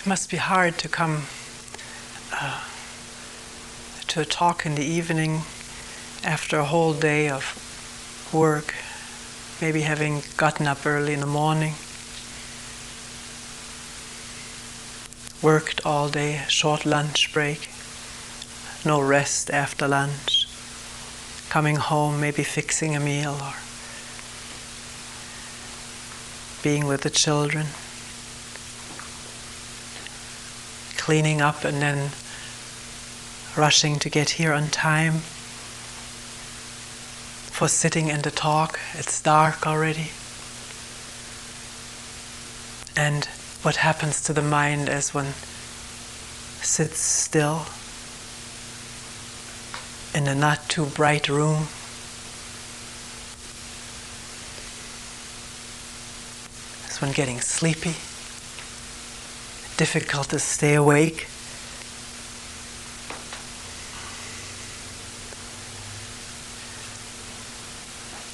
It must be hard to come to a talk in the evening after a whole day of work, maybe having gotten up early in the morning, worked all day, short lunch break, no rest after lunch, coming home, maybe fixing a meal or being with the children, cleaning up and then rushing to get here on time for sitting in the talk. It's dark already. And what happens to the mind as one sits still in a not too bright room? Is one getting sleepy? Difficult to stay awake?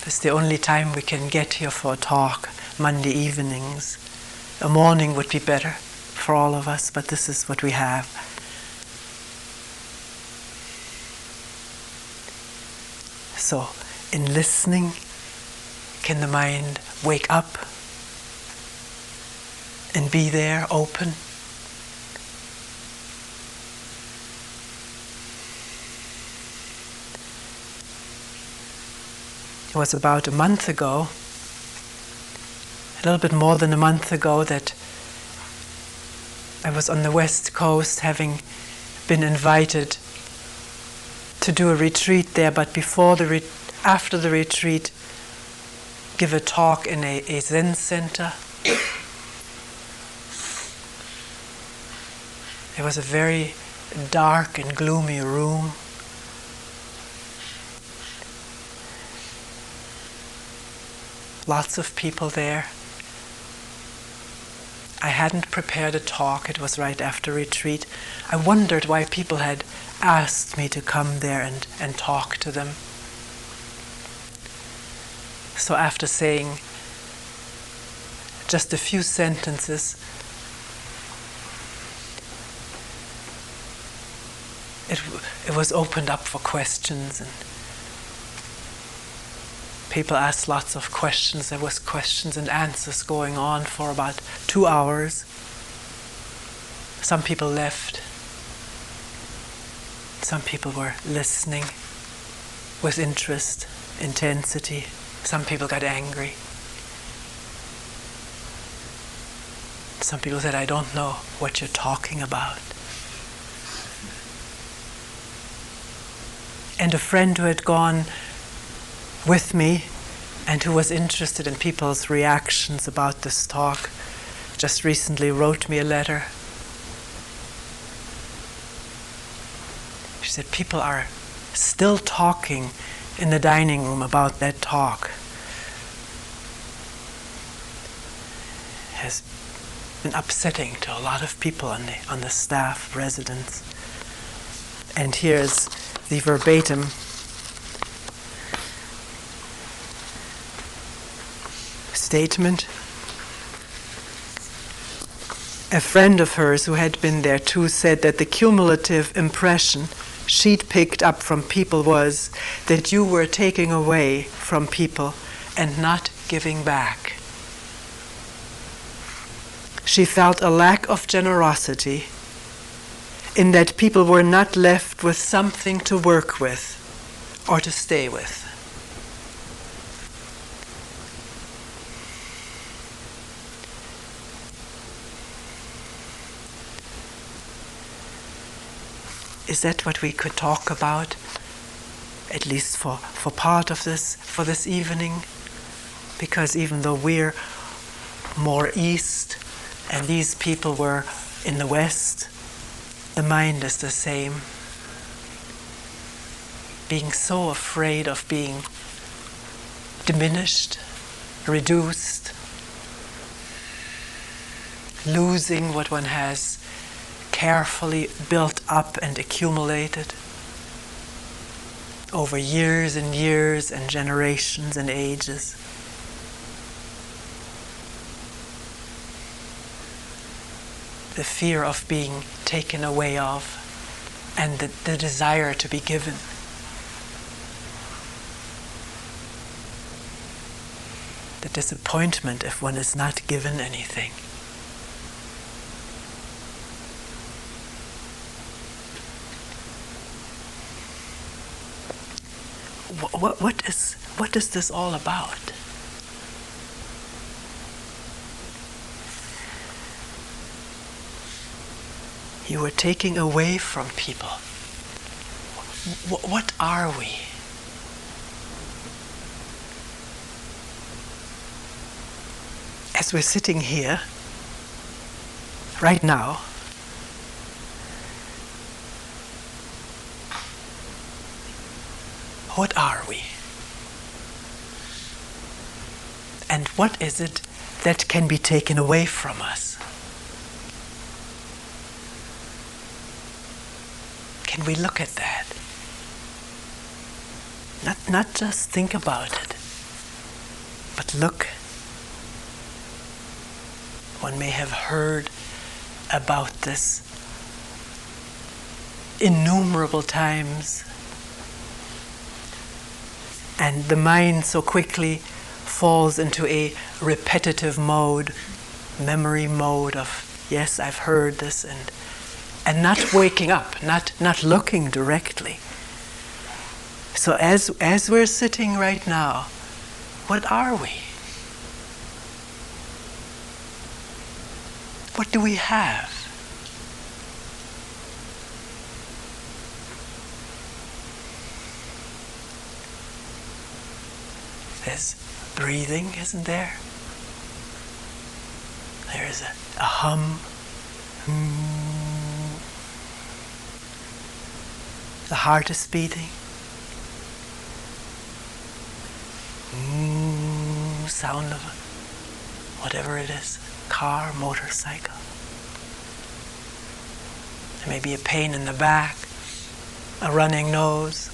It's the only time we can get here for a talk, Monday evenings. A morning would be better for all of us, but this is what we have. So, in listening, can the mind wake up and be there, open? It was about a month ago, a little bit more than a month ago, that I was on the West Coast, having been invited to do a retreat there, but after the retreat, give a talk in a Zen center. It was a very dark and gloomy room. Lots of people there. I hadn't prepared a talk. It was right after retreat. I wondered why people had asked me to come there and talk to them. So after saying just a few sentences, it was opened up for questions, and people asked lots of questions. There was questions and answers going on for about 2 hours. Some people left. Some people were listening with interest, intensity. Some people got angry. Some people said, "I don't know what you're talking about." And a friend who had gone with me and who was interested in people's reactions about this talk just recently wrote me a letter. She said, "People are still talking in the dining room about that talk. It has been upsetting to a lot of people on the staff, residents." And here's the verbatim statement. A friend of hers who had been there too said that the cumulative impression she'd picked up from people was that you were taking away from people and not giving back. She felt a lack of generosity in that people were not left with something to work with or to stay with. Is that what we could talk about, at least for part of this, for this evening? Because even though we're more east and these people were in the west, the mind is the same. Being so afraid of being diminished, reduced, losing what one has carefully built up and accumulated over years and years and generations and ages. the fear of being taken away of, and the desire to be given. The disappointment if one is not given anything. What is this all about? You were taking away from people. What are we? As we're sitting here, right now, what are we? And what is it that can be taken away from us? Can we look at that? Not just think about it, but look. One may have heard about this innumerable times, and the mind so quickly falls into a repetitive mode, memory mode of, yes, I've heard this, and not waking up, not looking directly. So as we're sitting right now, what are we? What do we have? There's breathing, isn't there? There's a hum. The heart is beating. Sound of whatever it is, car, motorcycle. There may be a pain in the back, a running nose,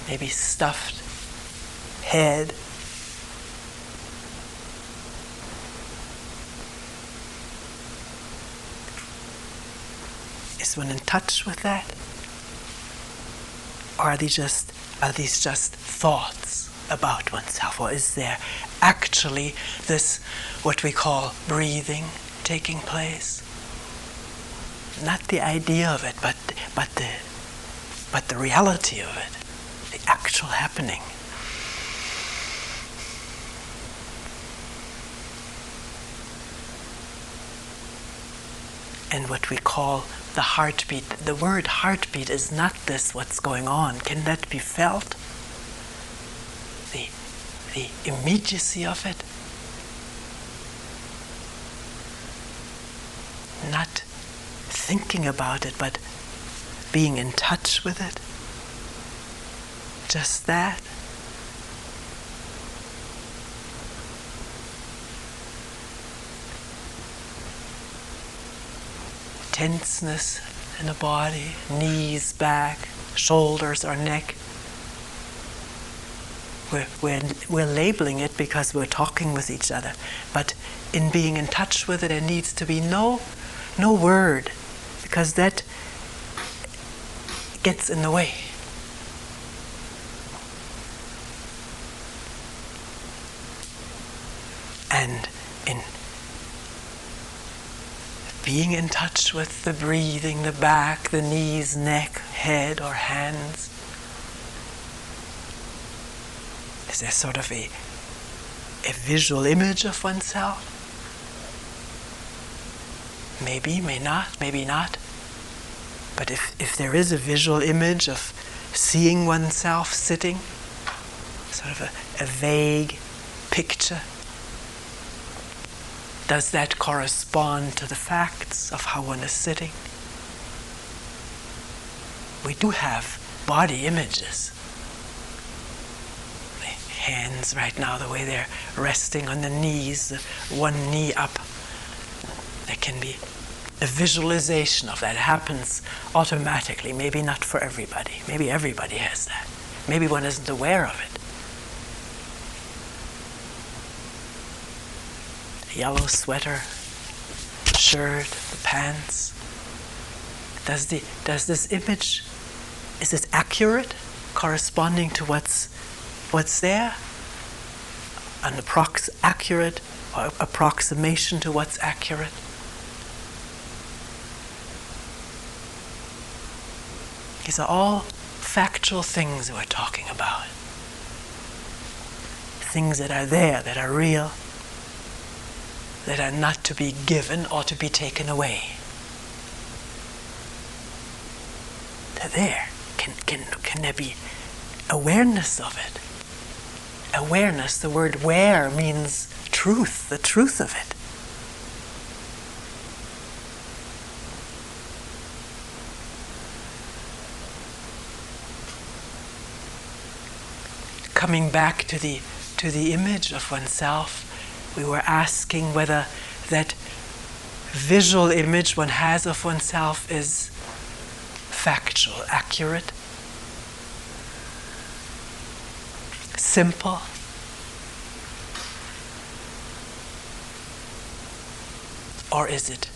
maybe stuffed head. Is one in touch with that? Or are these just thoughts about oneself? Or is there actually this, what we call breathing, taking place? Not the idea of it, but the reality of it, the actual happening. And what we call the heartbeat. The word heartbeat is not this what's going on. Can that be felt? The immediacy of it? Not thinking about it, but being in touch with it? Just that? Tenseness in the body, knees, back, shoulders or neck. We're labeling it because we're talking with each other. But in being in touch with it, there needs to be no word, because that gets in the way. And in being in touch with the breathing, the back, the knees, neck, head, or hands, is there sort of a visual image of oneself? Maybe, may not, maybe not. But if there is a visual image of seeing oneself sitting, sort of a vague picture, does that correspond to the facts of how one is sitting? We do have body images. The hands right now, the way they're resting on the knees, one knee up. There can be a visualization of that. It happens automatically, maybe not for everybody. Maybe everybody has that. Maybe one isn't aware of it. Yellow sweater, shirt, the pants. Does this image, is it accurate, corresponding to what's there? An accurate or approximation to what's accurate? These are all factual things we're talking about. Things that are there, that are real, that are not to be given or to be taken away. They're there. Can there be awareness of it? Awareness, the word where means truth, the truth of it. Coming back to the image of oneself, we were asking whether that visual image one has of oneself is factual, accurate, simple, or is it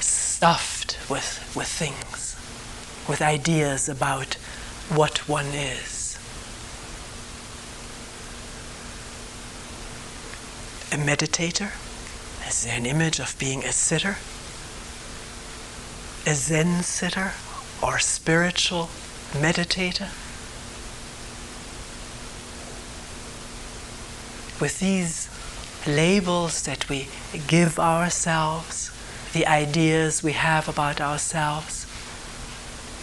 stuffed with things, with ideas about what one is? A meditator? Is there an image of being a sitter? A Zen sitter or spiritual meditator? With these labels that we give ourselves, the ideas we have about ourselves,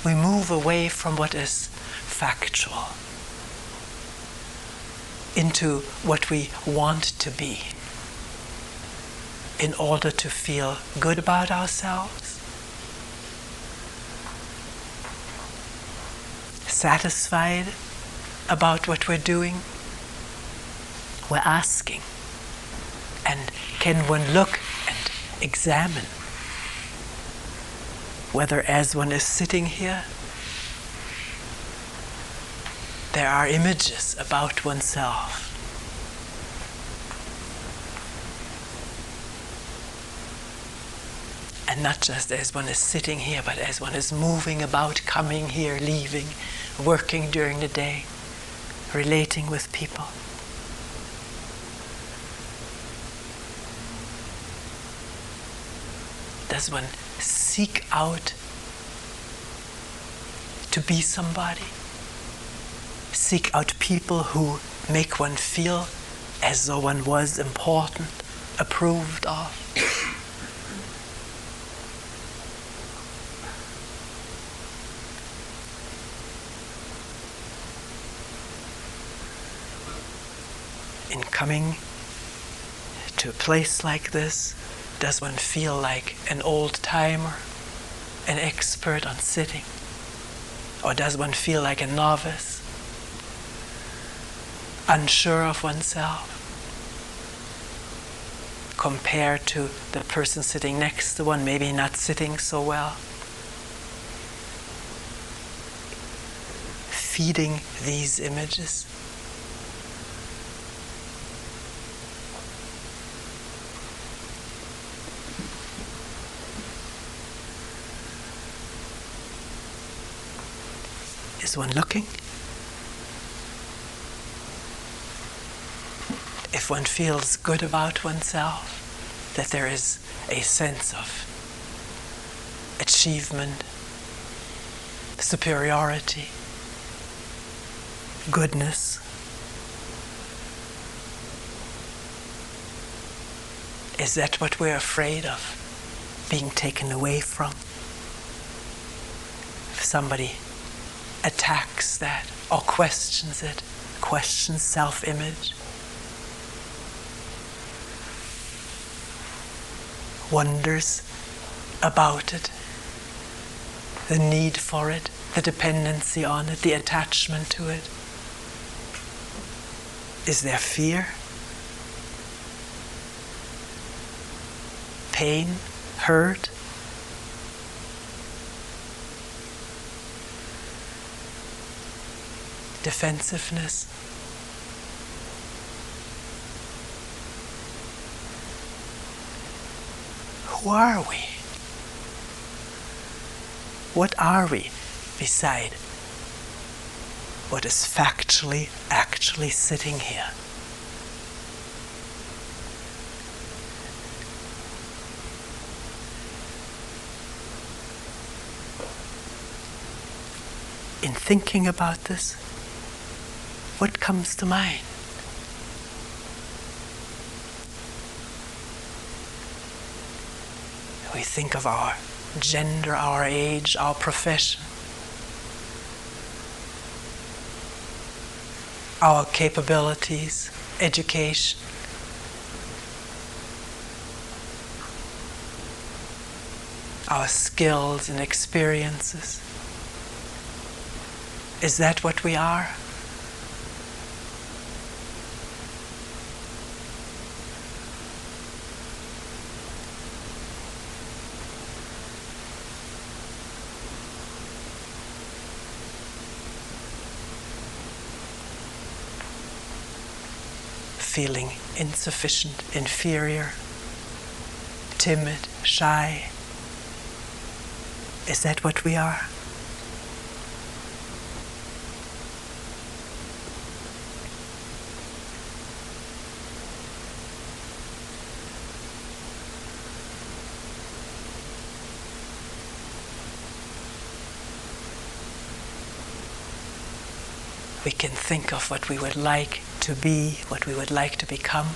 we move away from what is factual into what we want to be in order to feel good about ourselves, satisfied about what we're doing. We're asking, and can one look and examine whether as one is sitting here there are images about oneself. And not just as one is sitting here, but as one is moving about, coming here, leaving, working during the day, relating with people. Does one seek out to be somebody? Seek out people who make one feel as though one was important, approved of? In coming to a place like this, does one feel like an old-timer, an expert on sitting? Or does one feel like a novice, unsure of oneself, compared to the person sitting next to one, maybe not sitting so well? Feeding these images. Is one looking? If one feels good about oneself, that there is a sense of achievement, superiority, goodness, is that what we're afraid of, being taken away from? If somebody attacks that or questions it, questions self-image, wonders about it, the need for it, the dependency on it, the attachment to it. Is there fear? Pain? Hurt? Defensiveness? Who are we? What are we beside what is factually, actually sitting here? In thinking about this, what comes to mind? We think of our gender, our age, our profession, our capabilities, education, our skills and experiences. Is that what we are? Feeling insufficient, inferior, timid, shy. Is that what we are? We can think of what we would like to be, what we would like to become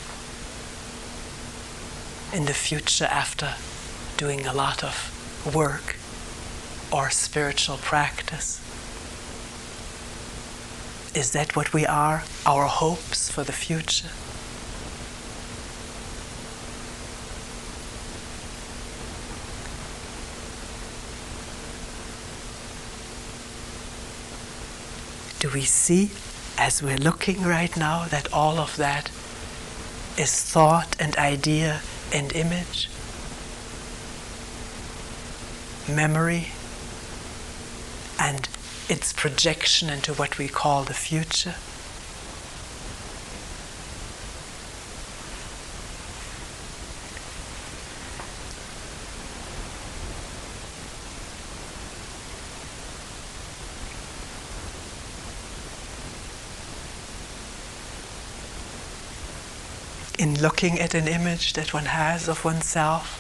in the future after doing a lot of work or spiritual practice. Is that what we are? Our hopes for the future? Do we see, as we're looking right now, that all of that is thought and idea and image? Memory and its projection into what we call the future? In looking at an image that one has of oneself,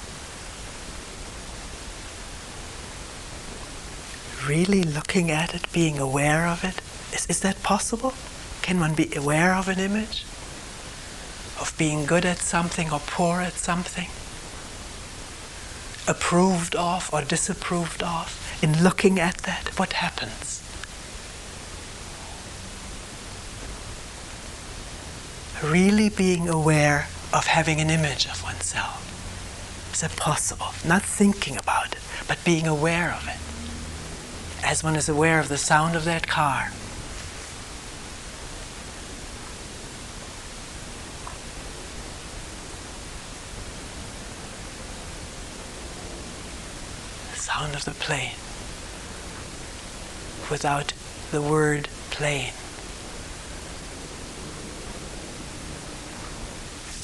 really looking at it, being aware of it, is that possible? Can one be aware of an image? Of being good at something or poor at something? Approved of or disapproved of? In looking at that, what happens? Really being aware of having an image of oneself. Is that possible? Not thinking about it, but being aware of it. As one is aware of the sound of that car. The sound of the plane. Without the word plane.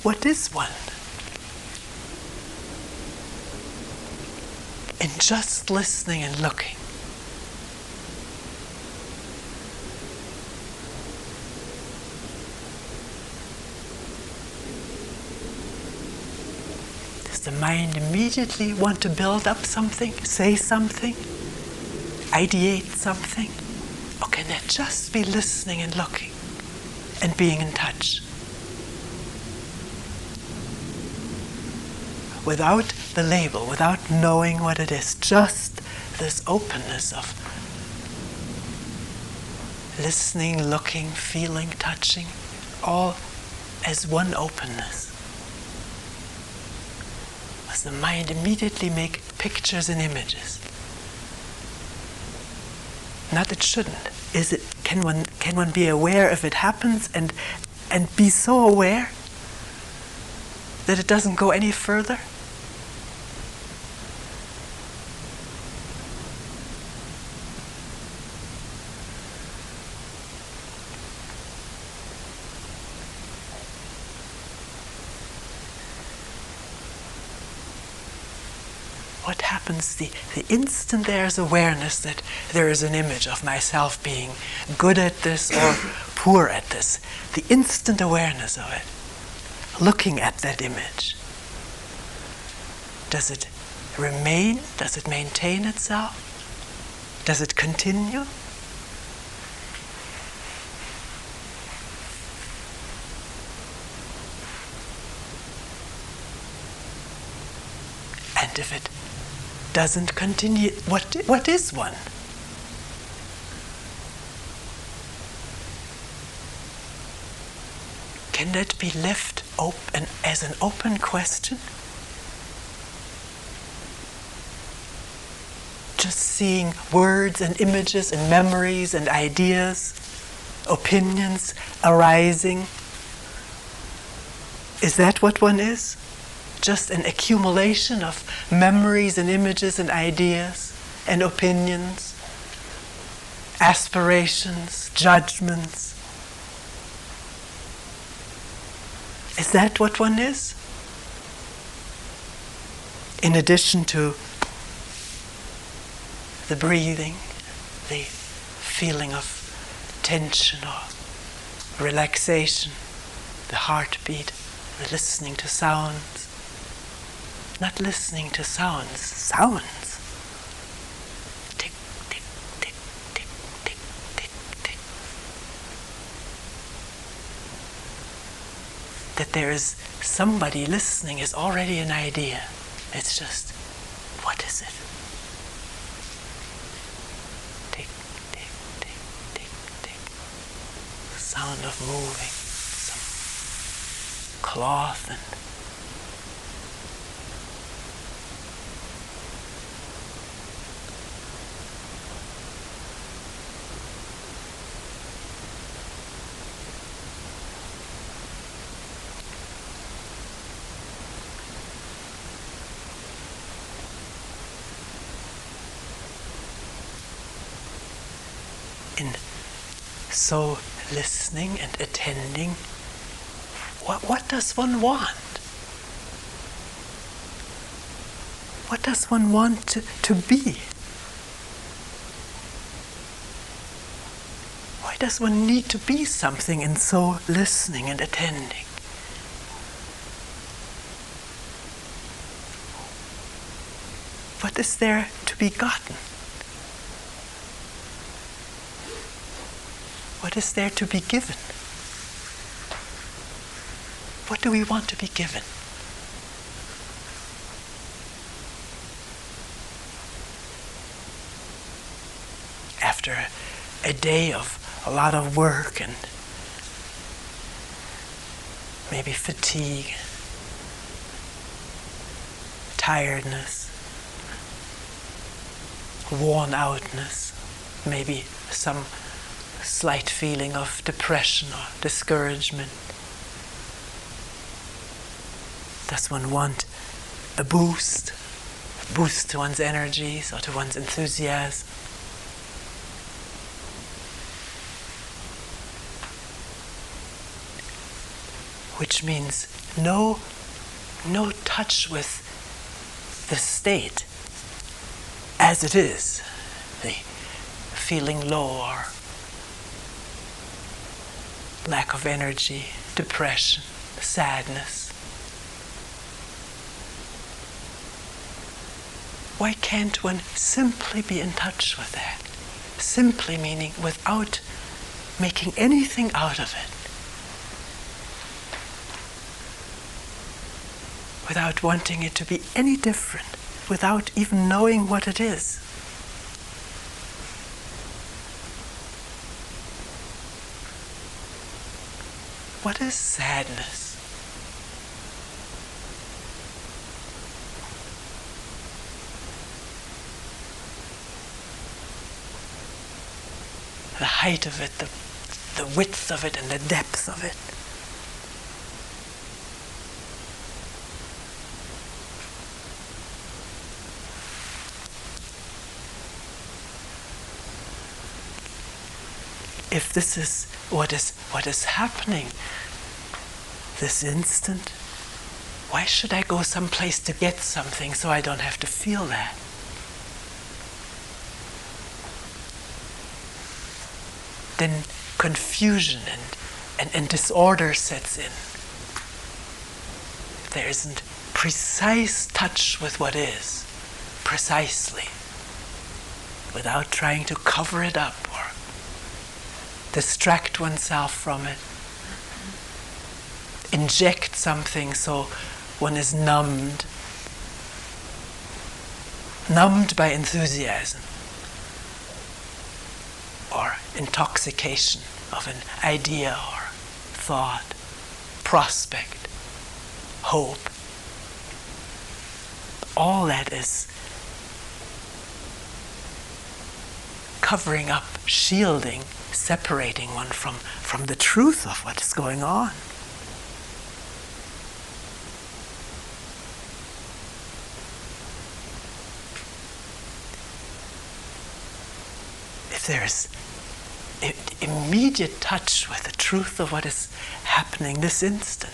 What is one? In just listening and looking. Does the mind immediately want to build up something, say something, ideate something? Or can it just be listening and looking and being in touch? Without the label, without knowing what it is, just this openness of listening, looking, feeling, touching, all as one openness. Does the mind immediately make pictures and images? Not it shouldn't. Is it? Can one be aware if it happens and be so aware that it doesn't go any further? happens, the instant there's awareness that there is an image of myself being good at this or poor at this, the instant awareness of it, looking at that image, does it remain? Does it maintain itself? Does it continue? And if it doesn't continue, what is one? Can that be left open as an open question? Just seeing words and images and memories and ideas, opinions arising. Is that what one is? Just an accumulation of memories and images and ideas and opinions, aspirations, judgments. Is that what one is? In addition to the breathing, the feeling of tension or relaxation, the heartbeat, the listening to sounds. Not listening to sounds, sounds. Tick, tick, tick, tick, tick, tick, tick. That there is somebody listening is already an idea. It's just, what is it? Tick, tick, tick, tick, tick. The sound of moving, some cloth and in so listening and attending, what does one want? What does one want to be? Why does one need to be something in so listening and attending? What is there to be gotten? What is there to be given? What do we want to be given? After a day of a lot of work and maybe fatigue, tiredness, worn outness, maybe some slight feeling of depression or discouragement. Does one want a boost to one's energies or to one's enthusiasm? Which means no touch with the state as it is, the feeling low or lack of energy, depression, sadness. Why can't one simply be in touch with that? Simply meaning without making anything out of it. Without wanting it to be any different, without even knowing what it is. What is sadness? The height of it, the width of it, and the depth of it. If this is what is happening this instant, why should I go someplace to get something so I don't have to feel that? then confusion and disorder sets in. There isn't precise touch with what is, precisely, without trying to cover it up or distract oneself from it, inject something so one is numbed by enthusiasm or intoxication of an idea or thought, prospect, hope. All that is covering up, shielding, separating one from the truth of what is going on. If there's immediate touch with the truth of what is happening this instant,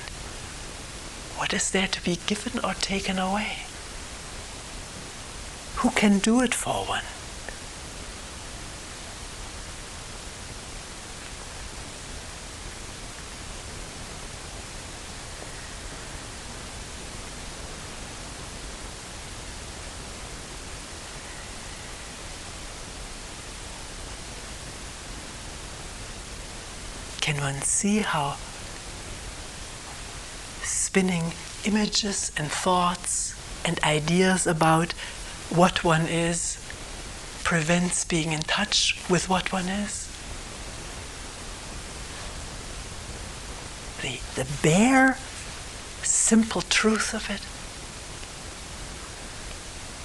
what is there to be given or taken away? Who can do it for one? Can one see how spinning images and thoughts and ideas about what one is prevents being in touch with what one is? The bare, simple truth of it,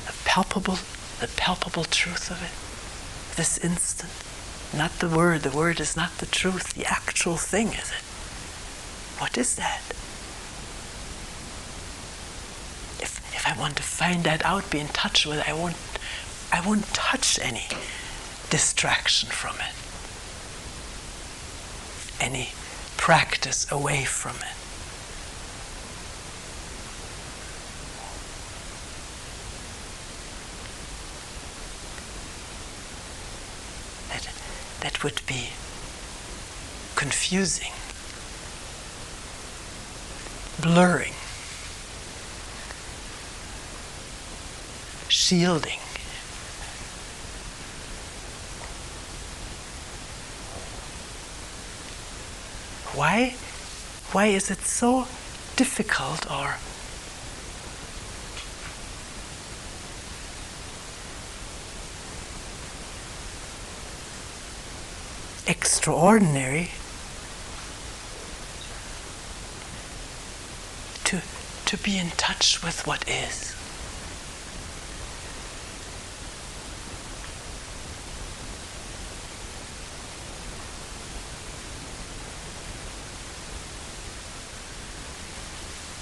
the palpable truth of it, this instant. Not the word is not the truth, the actual thing is it. What is that? If I want to find that out, be in touch with it, I won't touch any distraction from it, any practice away from it. That would be confusing, blurring, shielding. Why is it so difficult or extraordinary to be in touch with what is?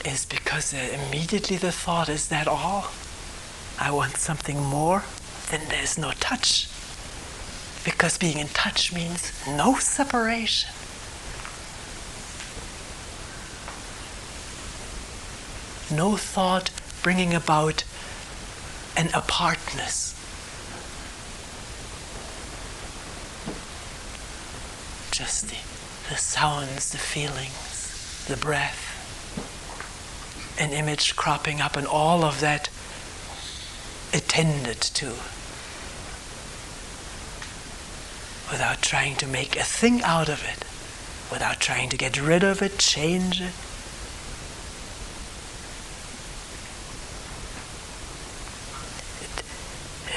Is because immediately the thought, is that all? I want something more? Then there's no touch. Because being in touch means no separation. No thought bringing about an apartness. Just the sounds, the feelings, the breath, an image cropping up, and all of that attended to, without trying to make a thing out of it, without trying to get rid of it, change it.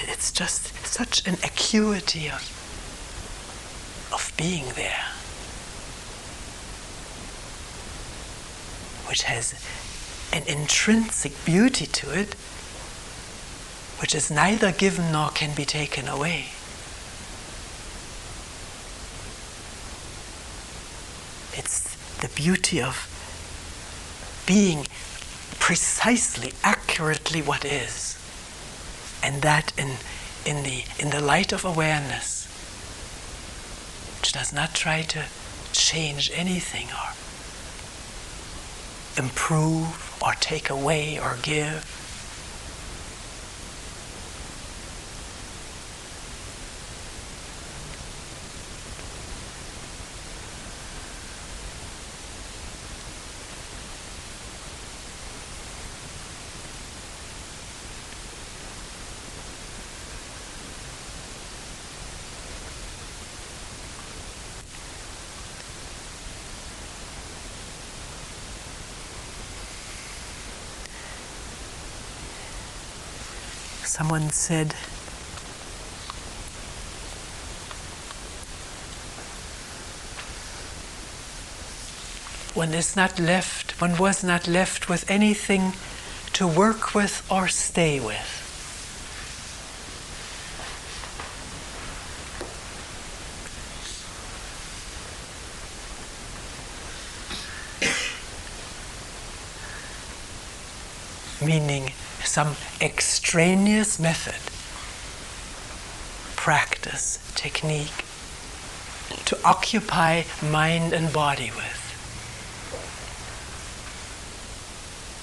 It's just such an acuity of being there, which has an intrinsic beauty to it, which is neither given nor can be taken away. It's the beauty of being precisely, accurately what is, and that in the light of awareness, which does not try to change anything or improve or take away or give. Someone said, one was not left with anything to work with or stay with. Meaning some extraneous method, practice, technique to occupy mind and body with,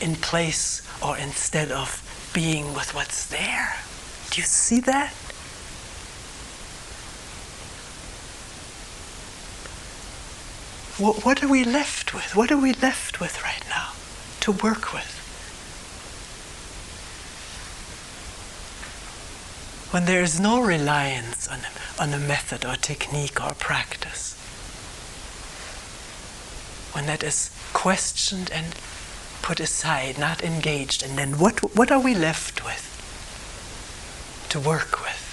in place or instead of being with what's there. Do you see that? What are we left with? What are we left with right now to work with? When there is no reliance on a method or technique or practice, when that is questioned and put aside, not engaged, and then what are we left with to work with?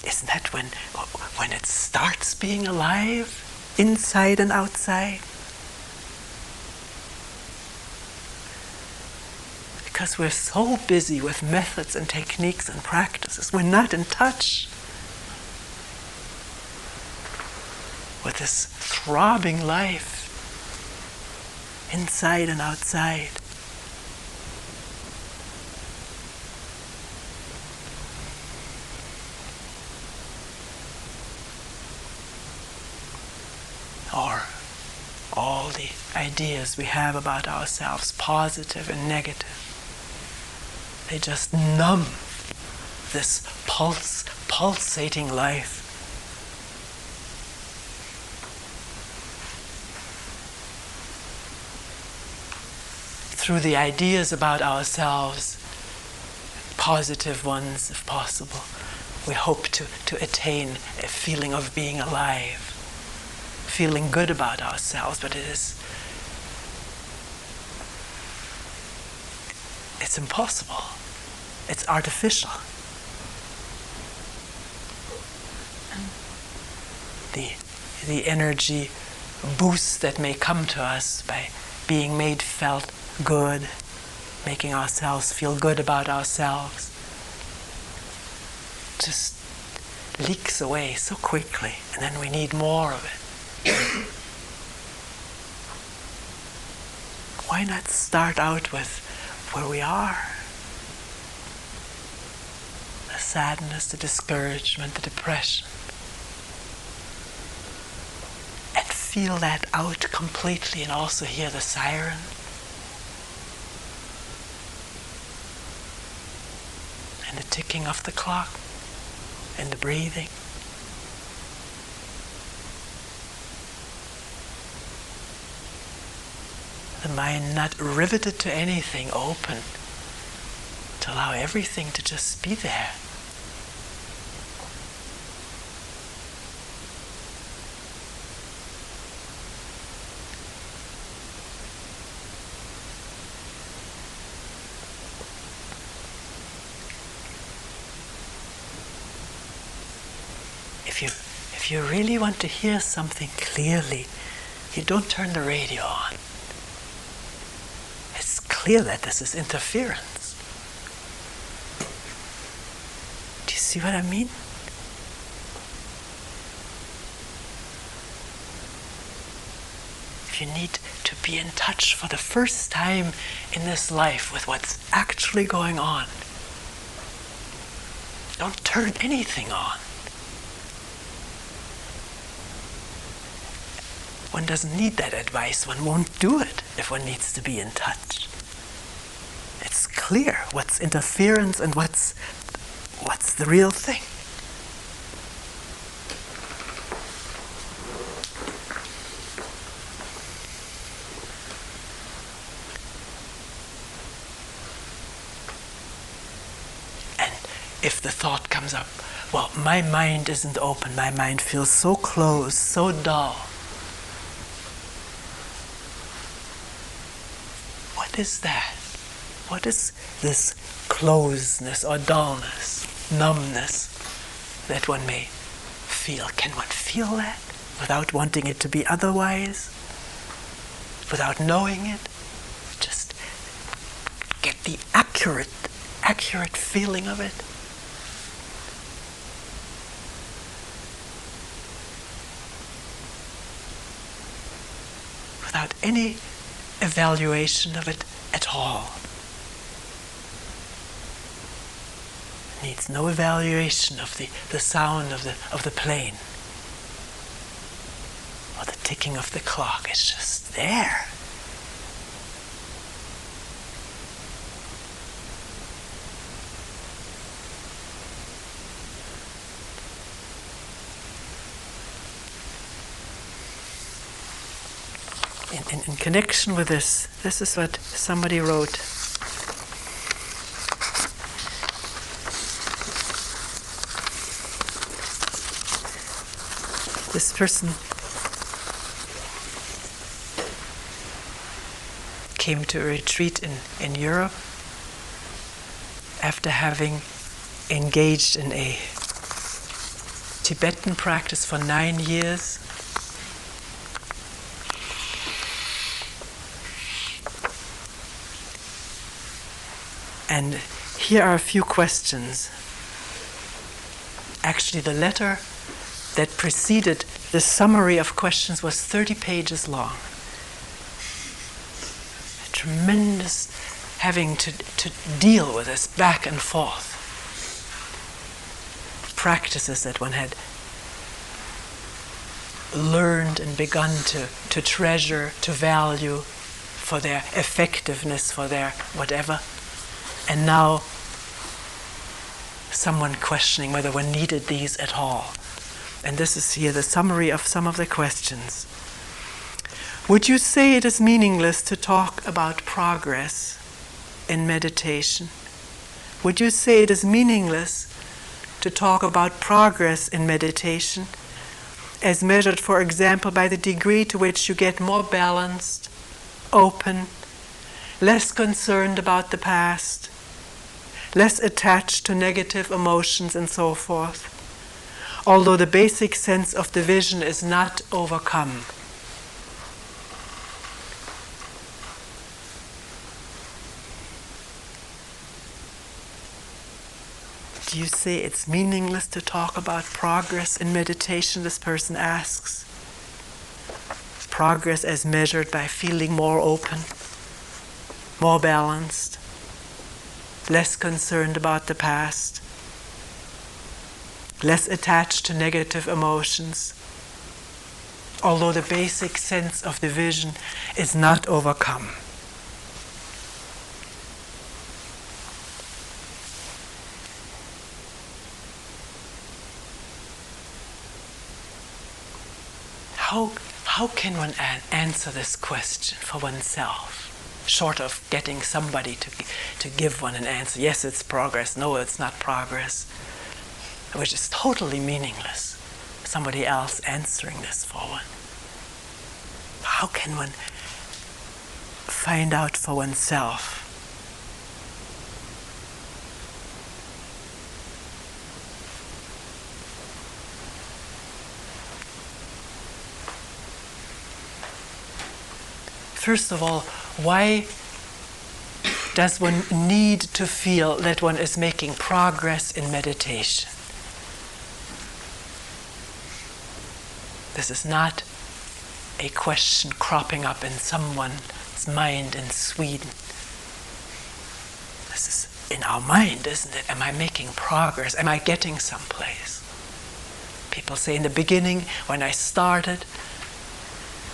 Isn't that when it starts being alive? Inside and outside. Because we're so busy with methods and techniques and practices, we're not in touch with this throbbing life, inside and outside. Or all the ideas we have about ourselves, positive and negative, they just numb this pulsating life. Through the ideas about ourselves, positive ones if possible, we hope to attain a feeling of being alive. Feeling good about ourselves, but it's impossible. It's artificial. The energy boost that may come to us by being made felt good, making ourselves feel good about ourselves, just leaks away so quickly, and then we need more of it. Why not start out with where we are? The sadness, the discouragement, the depression. And feel that out completely, and also hear the siren. And the ticking of the clock. And the breathing. The mind not riveted to anything, open to allow everything to just be there. If you really want to hear something clearly, you don't turn the radio on. It's clear that this is interference. Do you see what I mean? If you need to be in touch for the first time in this life with what's actually going on, don't turn anything on. One doesn't need that advice. One won't do it if one needs to be in touch. It's clear what's interference and what's the real thing. And if the thought comes up, well, my mind isn't open, my mind feels so closed, so dull. What is that? What is this closeness or dullness, numbness that one may feel? Can one feel that without wanting it to be otherwise? Without knowing it? Just get the accurate feeling of it. Without any evaluation of it at all. It needs no evaluation of the sound of the plane or the ticking of the clock. It's just there. In connection with this is what somebody wrote. This person came to a retreat in Europe after having engaged in a Tibetan practice for 9 years. And here are a few questions. Actually, the letter that preceded the summary of questions was 30 pages long. A tremendous having to deal with this back and forth. Practices that one had learned and begun to treasure, to value for their effectiveness, for their whatever. And now someone questioning whether one needed these at all. And this is here the summary of some of the questions. Would you say it is meaningless to talk about progress in meditation? Would you say it is meaningless to talk about progress in meditation as measured, for example, by the degree to which you get more balanced, open, less concerned about the past, less attached to negative emotions and so forth, although the basic sense of division is not overcome? Do you say it's meaningless to talk about progress in meditation? This person asks. Progress as measured by feeling more open, more balanced, less concerned about the past, less attached to negative emotions, although the basic sense of division is not overcome. How can one answer this question for oneself, short of getting somebody to give one an answer? Yes, it's progress. No, it's not progress. Which is totally meaningless. Somebody else answering this for one. How can one find out for oneself? First of all, why does one need to feel that one is making progress in meditation? This is not a question cropping up in someone's mind in Sweden. This is in our mind, isn't it? Am I making progress? Am I getting someplace? People say in the beginning, when I started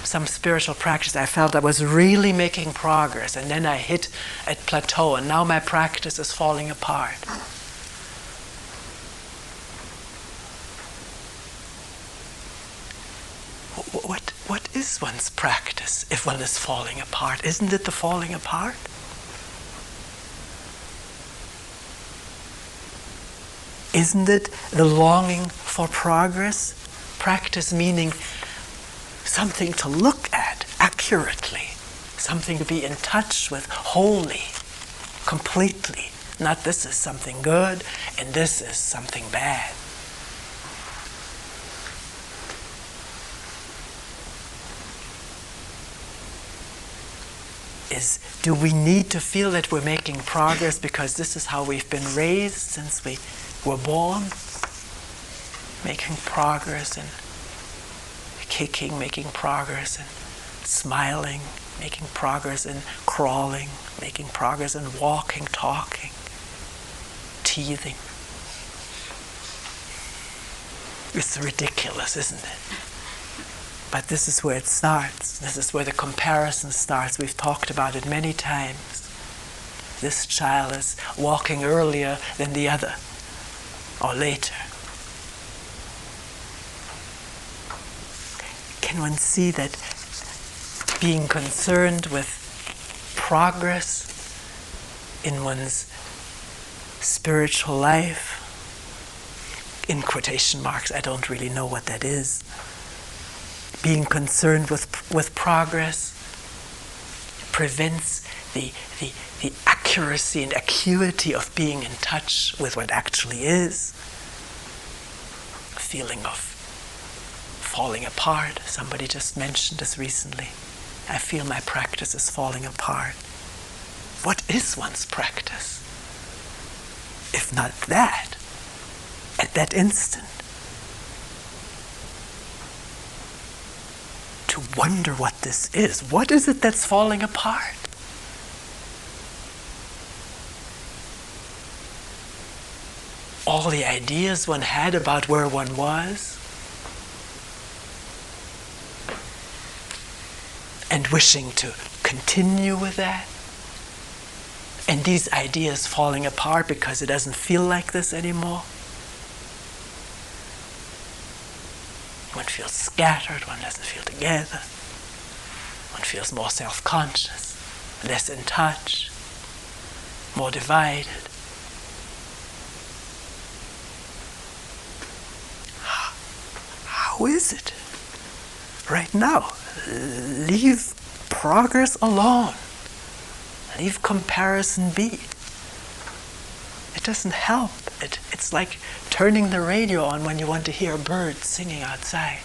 some spiritual practice, I felt I was really making progress, and then I hit a plateau, and now my practice is falling apart. What is one's practice if one is falling apart? Isn't it the falling apart? Isn't it the longing for progress? Practice meaning something to look at accurately, something to be in touch with wholly, completely. Not this is something good and this is something bad. Do we need to feel that we're making progress because this is how we've been raised since we were born? Making progress and kicking, making progress and smiling, making progress in crawling, making progress in walking, talking, teething. It's ridiculous, isn't it? But this is where it starts. This is where the comparison starts. We've talked about it many times. This child is walking earlier than the other, or later. Can one see that being concerned with progress in one's spiritual life, in quotation marks, I don't really know what that is, being concerned with progress prevents the accuracy and acuity of being in touch with what actually is. A feeling of falling apart. Somebody just mentioned this recently. I feel my practice is falling apart. What is one's practice? If not that, at that instant, to wonder what this is. What is it that's falling apart? All the ideas one had about where one was, and wishing to continue with that, and these ideas falling apart because it doesn't feel like this anymore. One feels scattered, one doesn't feel together. One feels more self-conscious, less in touch, more divided. How is it? Right now, leave progress alone. Leave comparison be. It doesn't help. It's like turning the radio on when you want to hear a bird singing outside.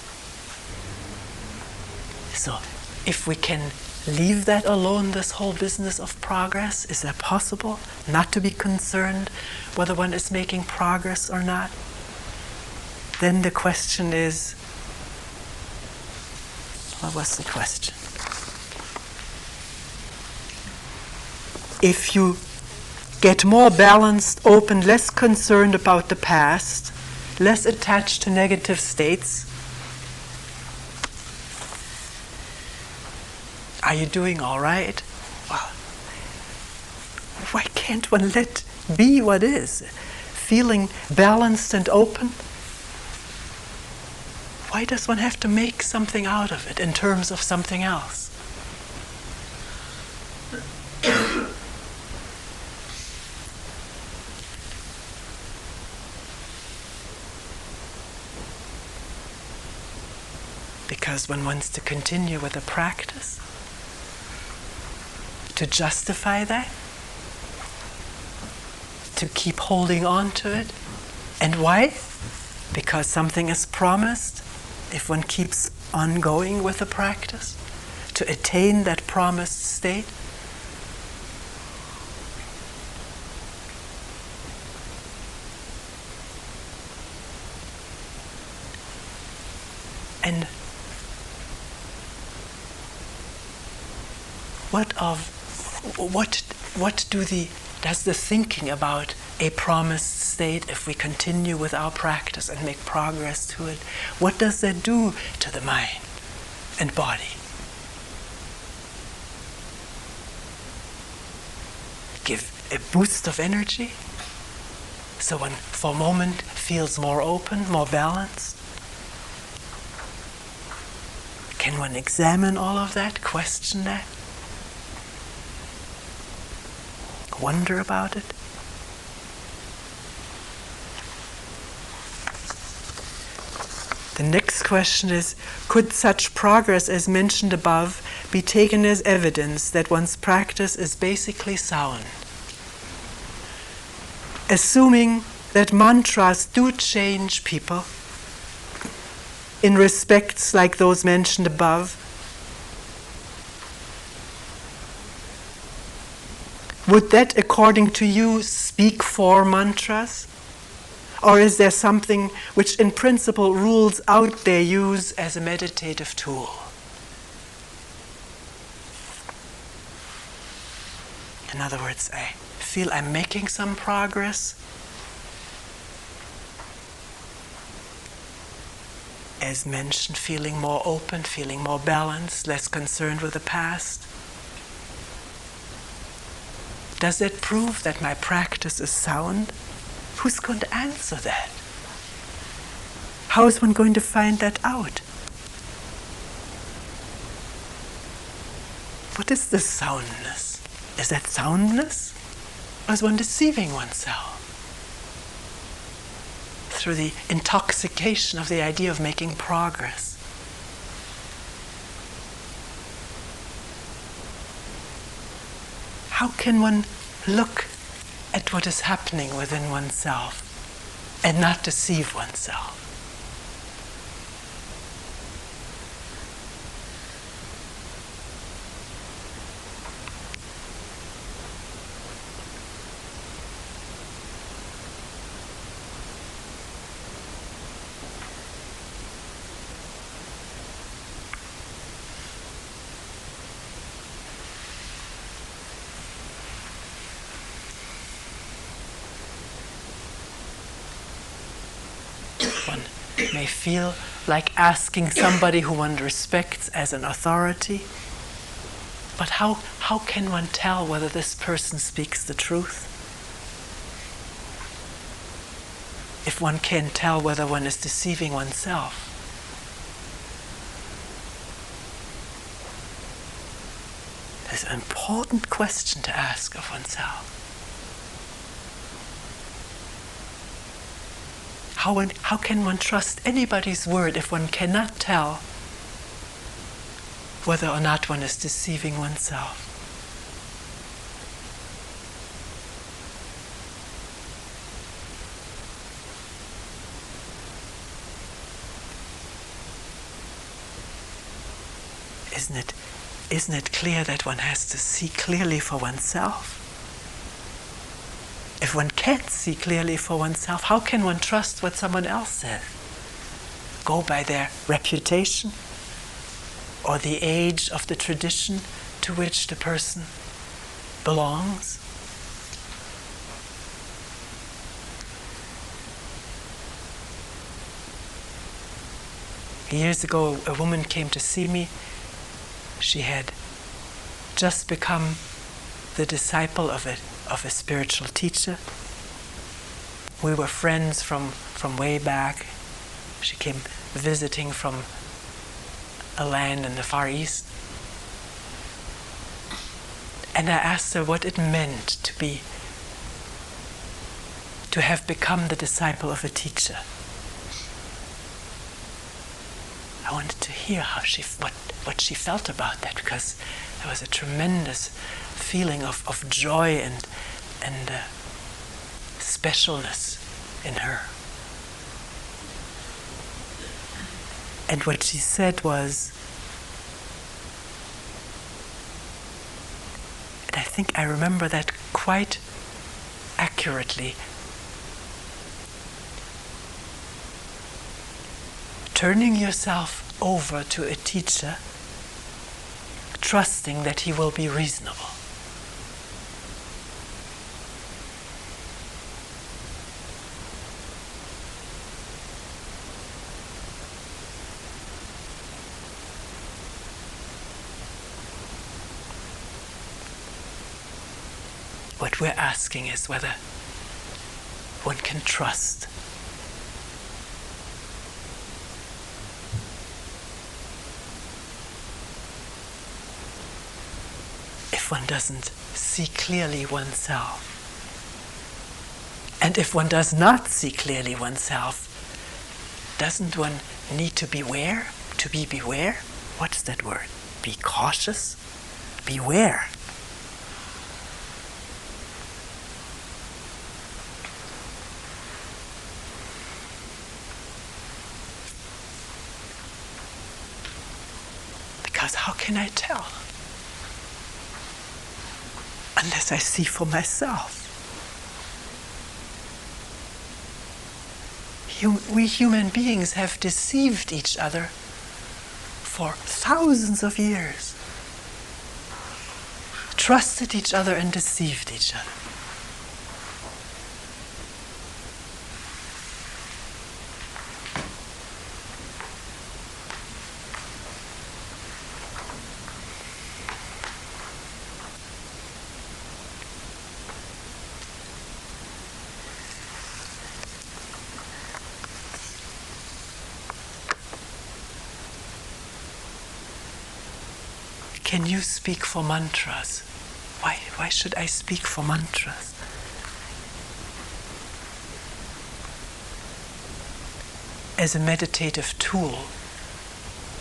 So, if we can leave that alone, this whole business of progress, is that possible? Not to be concerned whether one is making progress or not? Then the question is, what was the question? If you get more balanced, open, less concerned about the past, less attached to negative states, are you doing all right? Well, why can't one let be what is? Feeling balanced and open? Why does one have to make something out of it in terms of something else? Because one wants to continue with a practice, to justify that, to keep holding on to it. And why? Because something is promised if one keeps on going with the practice, to attain that promised state. And does the thinking about a promised state, if we continue with our practice and make progress to it, what does that do to the mind and body? Give a boost of energy, so one for a moment feels more open, more balanced. Can one examine all of that, question that? Wonder about it? The next question is, could such progress as mentioned above be taken as evidence that one's practice is basically sound? Assuming that mantras do change people in respects like those mentioned above, would that, according to you, speak for mantras? Or is there something which in principle rules out their use as a meditative tool? In other words, I feel I'm making some progress. As mentioned, feeling more open, feeling more balanced, less concerned with the past. Does that prove that my practice is sound? Who's going to answer that? How is one going to find that out? What is this soundness? Is that soundness? Or is one deceiving oneself through the intoxication of the idea of making progress? How can one look at what is happening within oneself and not deceive oneself? One may feel like asking somebody who one respects as an authority, but how can one tell whether this person speaks the truth? If one can't tell whether one is deceiving oneself. There's an important question to ask of oneself. How can one trust anybody's word if one cannot tell whether or not one is deceiving oneself? Isn't it clear that one has to see clearly for oneself? If one can't see clearly for oneself, how can one trust what someone else says? Go by their reputation or the age of the tradition to which the person belongs? Years ago, a woman came to see me. She had just become the disciple of a spiritual teacher. We were friends from way back. She came visiting from a land in the Far East. And I asked her what it meant to have become the disciple of a teacher. I wanted to hear what she felt about that, because there was a tremendous feeling of joy and specialness in her. And what she said was, and I think I remember that quite accurately, turning yourself over to a teacher, trusting that he will be reasonable. What we're asking is whether one can trust. If one doesn't see clearly oneself, and if one does not see clearly oneself, doesn't one need to beware? To be beware? What's that word? Be cautious? Beware. Because how can I tell? Unless I see for myself. We human beings have deceived each other for thousands of years. Trusted each other and deceived each other. Can you speak for mantras? Why should I speak for mantras? As a meditative tool,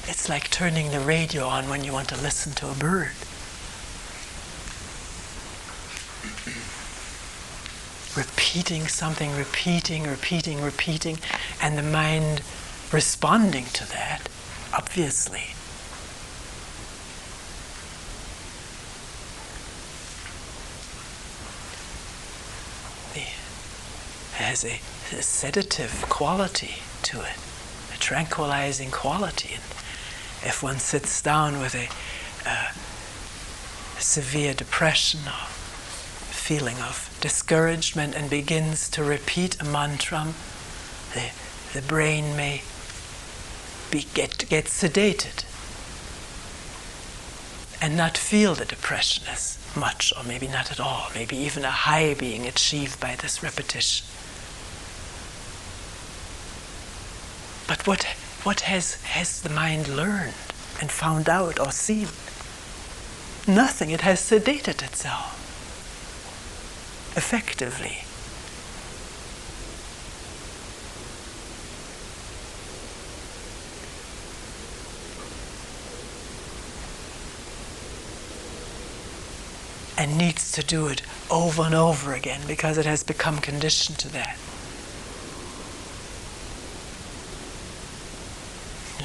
it's like turning the radio on when you want to listen to a bird. Repeating something, repeating, and the mind responding to that, obviously. Has a sedative quality to it, a tranquilizing quality. And if one sits down with a severe depression or feeling of discouragement and begins to repeat a mantra, the brain may get sedated and not feel the depression as much, or maybe not at all, maybe even a high being achieved by this repetition. But what has the mind learned and found out or seen? Nothing. It has sedated itself effectively. And needs to do it over and over again because it has become conditioned to that.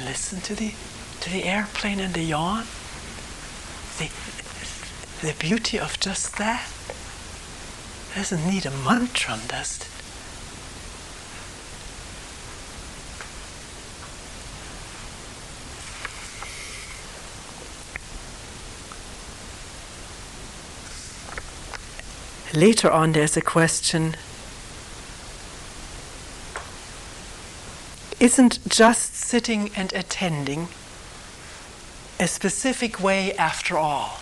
Listen to the airplane and the yawn. The beauty of just that doesn't need a mantra, does it? Later on, there's a question. Isn't just sitting and attending a specific way after all?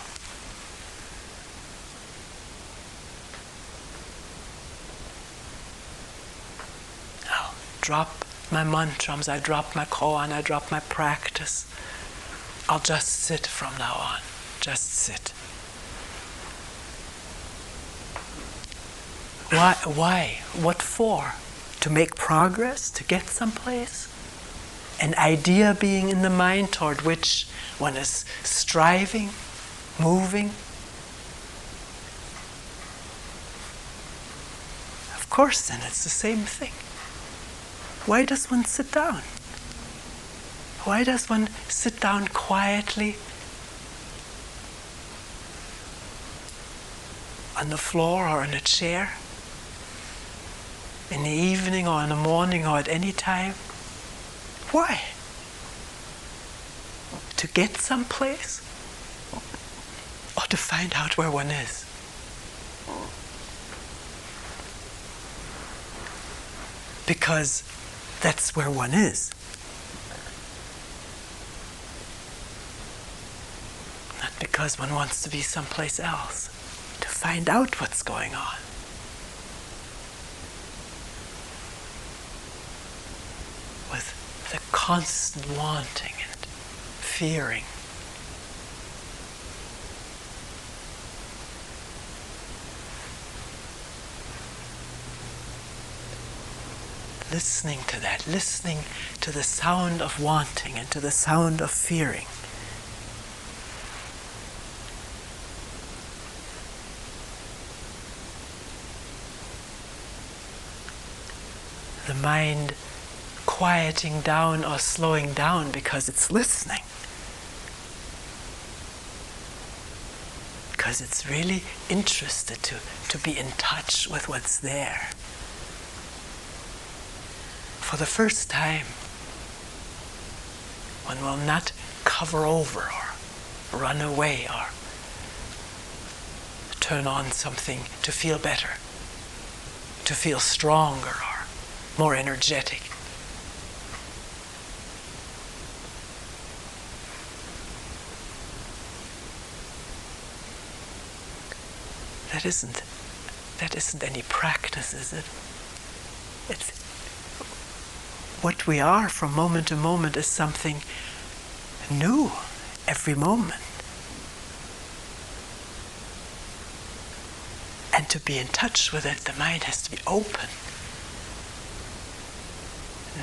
I'll drop my mantras, I drop my koan, I drop my practice. I'll just sit from now on. Just sit. Why? What for? To make progress? To get someplace? An idea being in the mind toward which one is striving, moving? Of course, then it's the same thing. Why does one sit down? Why does one sit down quietly on the floor or in a chair? In the evening or in the morning or at any time? Why? To get someplace? Or to find out where one is? Because that's where one is. Not because one wants to be someplace else. To find out what's going on. With the constant wanting and fearing. listening to that, listening to the sound of wanting and to the sound of fearing. The mind quieting down or slowing down because it's listening. Because it's really interested to be in touch with what's there. For the first time, one will not cover over or run away or turn on something to feel better, to feel stronger or more energetic. That isn't any practice, is it? It's what we are from moment to moment is something new every moment. And to be in touch with it, the mind has to be open.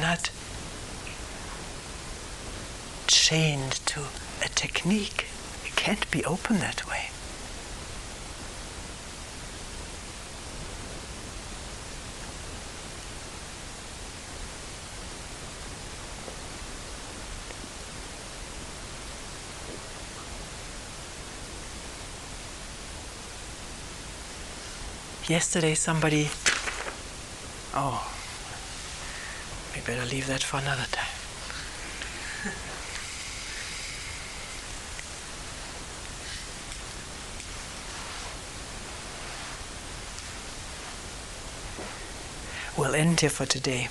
Not chained to a technique. It can't be open that way. Yesterday somebody, we better leave that for another time. We'll end here for today.